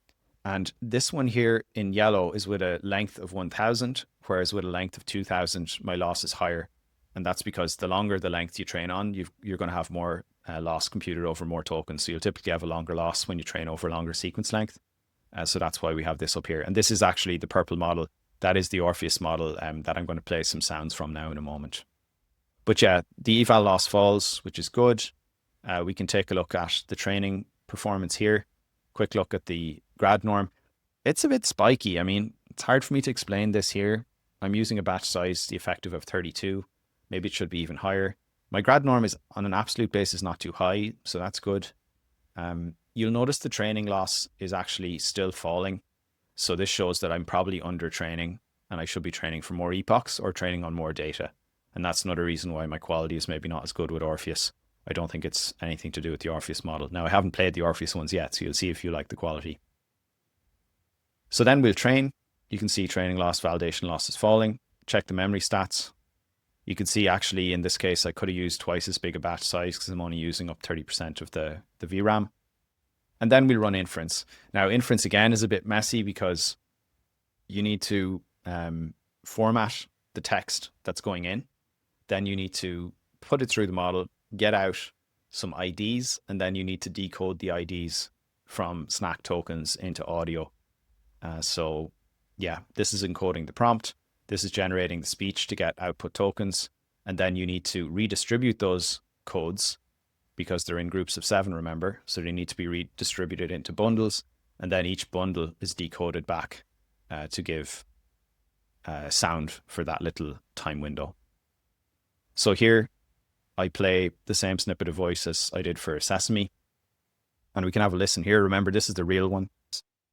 And this one here in yellow is with a length of 1000, whereas with a length of 2000, my loss is higher. And that's because the longer the length you train on, you're going to have more loss computed over more tokens. So you'll typically have a longer loss when you train over longer sequence length. So that's why we have this up here. And this is actually the purple model. That is the Orpheus model that I'm going to play some sounds from now in a moment. But yeah, the eval loss falls, which is good. We can take a look at the training performance here. Quick look at the grad norm. It's a bit spiky. I mean, It's hard for me to explain this here. I'm using a batch size, the effective of 32. Maybe it should be even higher. My grad norm is on an absolute basis not too high, so that's good. You'll notice the training loss is actually still falling. So this shows that I'm probably under training and I should be training for more epochs or training on more data. And that's another reason why my quality is maybe not as good with Orpheus. I don't think it's anything to do with the Orpheus model. Now, I haven't played the Orpheus ones yet, so you'll see if you like the quality. So then we'll train. You can see training loss, validation loss is falling. Check the memory stats. You can see actually in this case, I could have used twice as big a batch size because I'm only using up 30% of the VRAM. And then we'll run inference. Now, inference again is a bit messy because you need to format the text that's going in. Then you need to put it through the model, get out some IDs, and then you need to decode the IDs from SNAC tokens into audio. So yeah, this is encoding the prompt. This is generating the speech to get output tokens. And then you need to redistribute those codes because they're in groups of 7, remember? So they need to be redistributed into bundles. And then each bundle is decoded back to give sound for that little time window. So here I play the same snippet of voice as I did for Sesame. And we can have a listen here. Remember, this is the real one.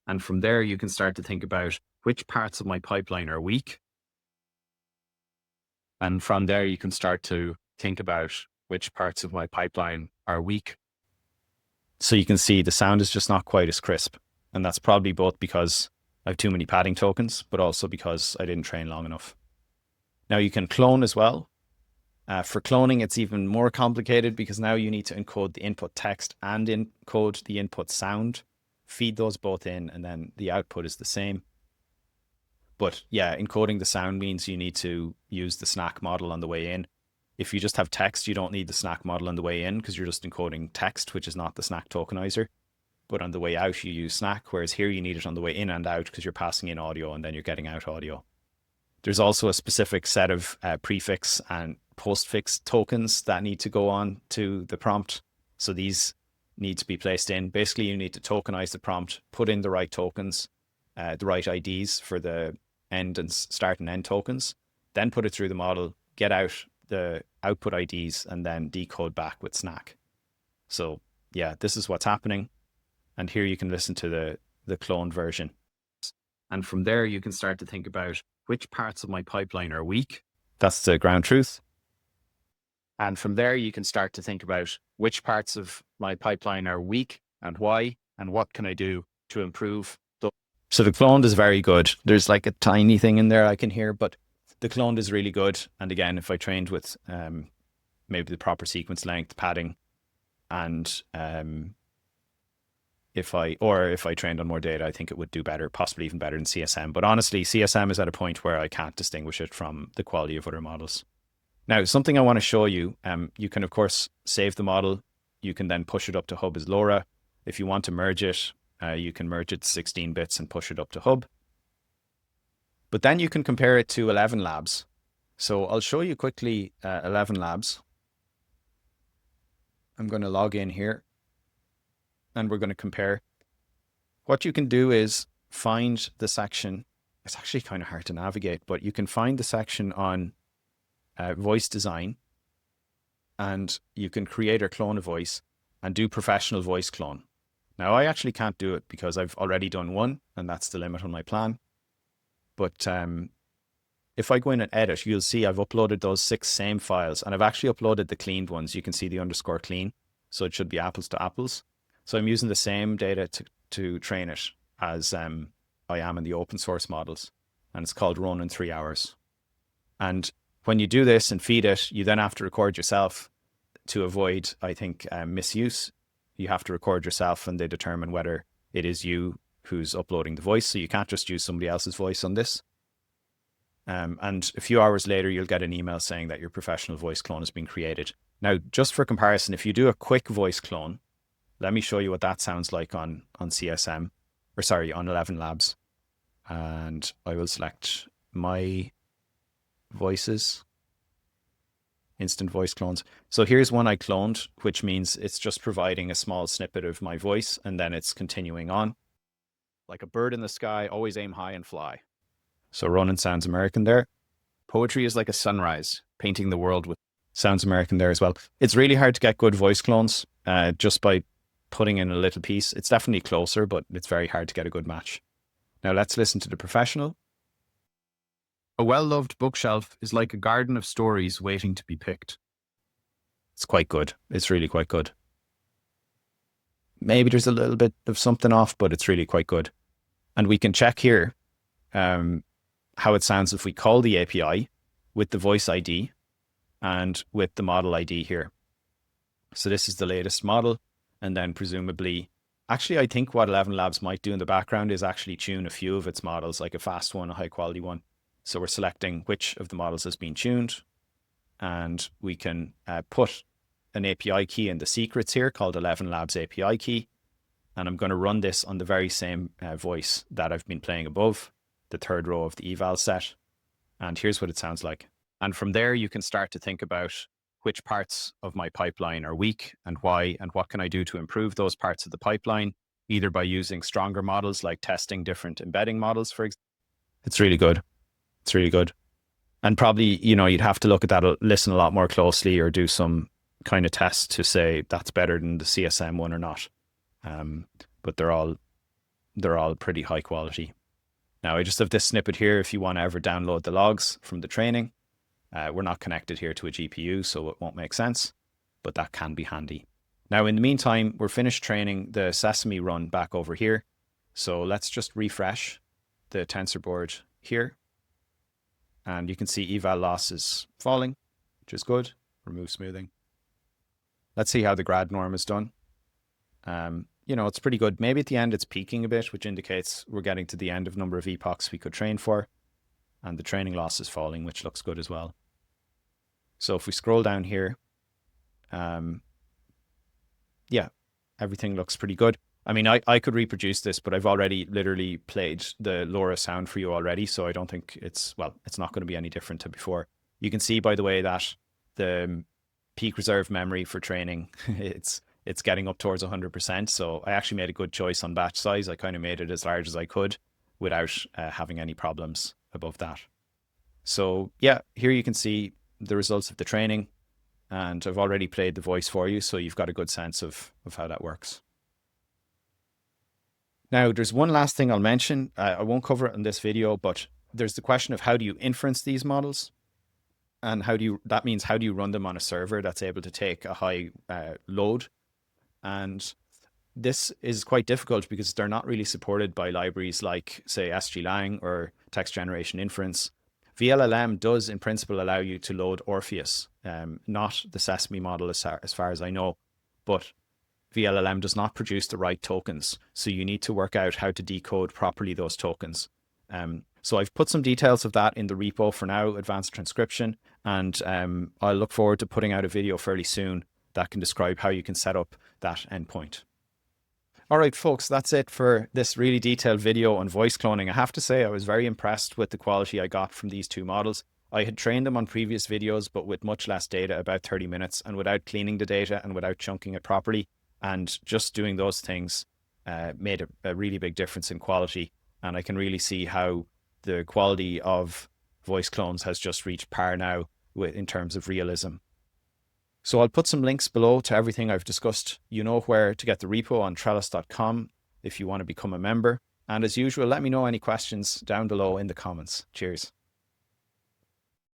And from there, you can start to think about which parts of my pipeline are weak. And from there, you can start to think about which parts of my pipeline are weak. So you can see the sound is just not quite as crisp. And that's probably both because I have too many padding tokens, but also because I didn't train long enough. Now you can clone as well. For cloning, it's even more complicated because now you need to encode the input text and encode the input sound, feed those both in, and then the output is the same. But yeah, encoding the sound means you need to use the SNAC model on the way in. If you just have text, you don't need the SNAC model on the way in because you're just encoding text, which is not the SNAC tokenizer. But on the way out, you use SNAC, whereas here you need it on the way in and out because you're passing in audio and then you're getting out audio. There's also a specific set of prefix and postfix tokens that need to go on to the prompt. So these need to be placed in. Basically, you need to tokenize the prompt, put in the right tokens, the right IDs for the end and start and end tokens, then put it through the model, get out the output IDs, and then decode back with SNAC. So yeah, this is what's happening. And here you can listen to the cloned version. And from there, you can start to think about which parts of my pipeline are weak. That's the ground truth. And from there, you can start to think about which parts of my pipeline are weak and why, and what can I do to improve. So the cloned is very good. There's like a tiny thing in there I can hear, but the cloned is really good. And again, if I trained with maybe the proper sequence length, padding, and if I trained on more data, I think it would do better, possibly even better than CSM. But honestly, CSM is at a point where I can't distinguish it from the quality of other models. Now, something I want to show you, you can, of course, save the model. You can then push it up to Hub as LoRA. If you want to merge it, you can merge it to 16 bits and push it up to Hub. But then you can compare it to ElevenLabs. So I'll show you quickly ElevenLabs. I'm going to log in here and we're going to compare. What you can do is find the section. It's actually kind of hard to navigate, but you can find the section on voice design, and you can create or clone a voice and do professional voice clone. Now, I actually can't do it because I've already done one, and that's the limit on my plan. But if I go in and edit, you'll see I've uploaded those 6 same files, and I've actually uploaded the cleaned ones. You can see the underscore clean, so it should be apples to apples. So I'm using the same data to train it as I am in the open source models, and it's called Run in 3 hours. And when you do this and feed it, you then have to record yourself to avoid, I think, misuse. You have to record yourself and they determine whether it is you who's uploading the voice. So you can't just use somebody else's voice on this. And a few hours later, you'll get an email saying that your professional voice clone has been created. Now, just for comparison, if you do a quick voice clone, let me show you what that sounds like on CSM, or sorry, on ElevenLabs. And I will select my voices, instant voice clones. So here's one I cloned, which means it's just providing a small snippet of my voice and then it's continuing on. Like a bird in the sky, always aim high and fly. So Ronan sounds American there. Poetry is like a sunrise, painting the world with sounds American there as well. It's really hard to get good voice clones just by putting in a little piece. It's definitely closer, but it's very hard to get a good match. Now let's listen to the professional. A well-loved bookshelf is like a garden of stories waiting to be picked. It's quite good. It's really quite good. Maybe there's a little bit of something off, but it's really quite good. And we can check here how it sounds if we call the API with the voice ID and with the model ID here. So this is the latest model. And then presumably, actually, I think what ElevenLabs might do in the background is actually tune a few of its models, like a fast one, a high quality one. So we're selecting which of the models has been tuned. And we can put an API key in the secrets here called ElevenLabs API key. And I'm going to run this on the very same voice that I've been playing above, the third row of the eval set. And here's what it sounds like. And from there, you can start to think about which parts of my pipeline are weak and why, and what can I do to improve those parts of the pipeline, either by using stronger models like testing different embedding models, for example. It's really good. It's really good. And probably, you'd have to look at that, listen a lot more closely or do some kind of test to say that's better than the CSM one or not. But they're all pretty high quality. Now I just have this snippet here if you want to ever download the logs from the training. We're not connected here to a GPU, so it won't make sense, but that can be handy. Now, in the meantime, we're finished training the Sesame run back over here. So let's just refresh the tensorboard here. And you can see eval loss is falling, which is good. Remove smoothing. Let's see how the grad norm is done. It's pretty good. Maybe at the end it's peaking a bit, which indicates we're getting to the end of number of epochs we could train for. And the training loss is falling, which looks good as well. So if we scroll down here, yeah, everything looks pretty good. I mean, I could reproduce this, but I've already literally played the LoRA sound for you already. So I don't think it's not going to be any different to before. You can see, by the way, that the peak reserve memory for training, it's getting up towards 100%. So I actually made a good choice on batch size. I kind of made it as large as I could without having any problems above that. So yeah, here you can see the results of the training, and I've already played the voice for you, so you've got a good sense of how that works. Now, there's one last thing I'll mention. I won't cover it in this video, but there's the question of how do you inference these models? And that means how do you run them on a server that's able to take a high load? And this is quite difficult because they're not really supported by libraries like, say, SGLang or text generation inference. vLLM does, in principle, allow you to load Orpheus, not the Sesame model as far as I know, but vLLM does not produce the right tokens. So you need to work out how to decode properly those tokens. So I've put some details of that in the repo for now, advanced transcription, and I'll look forward to putting out a video fairly soon that can describe how you can set up that endpoint. All right, folks, that's it for this really detailed video on voice cloning. I have to say I was very impressed with the quality I got from these two models. I had trained them on previous videos, but with much less data, about 30 minutes, and without cleaning the data and without chunking it properly. And just doing those things made a really big difference in quality. And I can really see how the quality of voice clones has just reached par now in terms of realism. So I'll put some links below to everything I've discussed. You know where to get the repo on trellis.com if you want to become a member. And as usual, let me know any questions down below in the comments. Cheers.